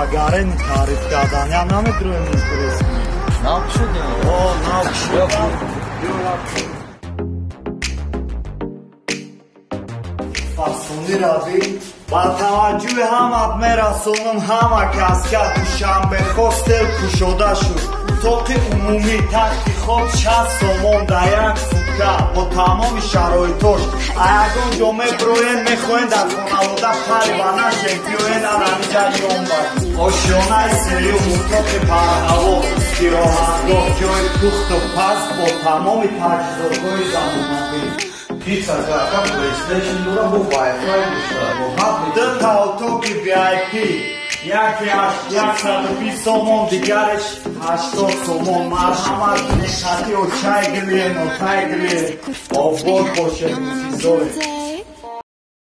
Gagarin tarif kardن نمیدونم می‌کنم نام شدیم نام شدم فاسونی رابی با توجه هم مراسم هم کاسکا دوشنبه هاستل کشوده شد توق عمومی تحت خود 60 سومون در یک سوتکا با تمام شرایطش ایگون جمعه بروین میخوین در خانواده پریوانه شمپیون انجا یوم آشیانه سری و مطلق پرهوا استراحتگاه جای پخت و پس با تمام تجهیزات‌های زمانبر پیتزا کارتا پلیستیشن دورا با وایفای دو تا اتاق VIP یکی 120 سومون دیگرش 80 سومون مرحمت نشاطی و چای گلیه نوتای گلیه آفگاه باشه چیزایی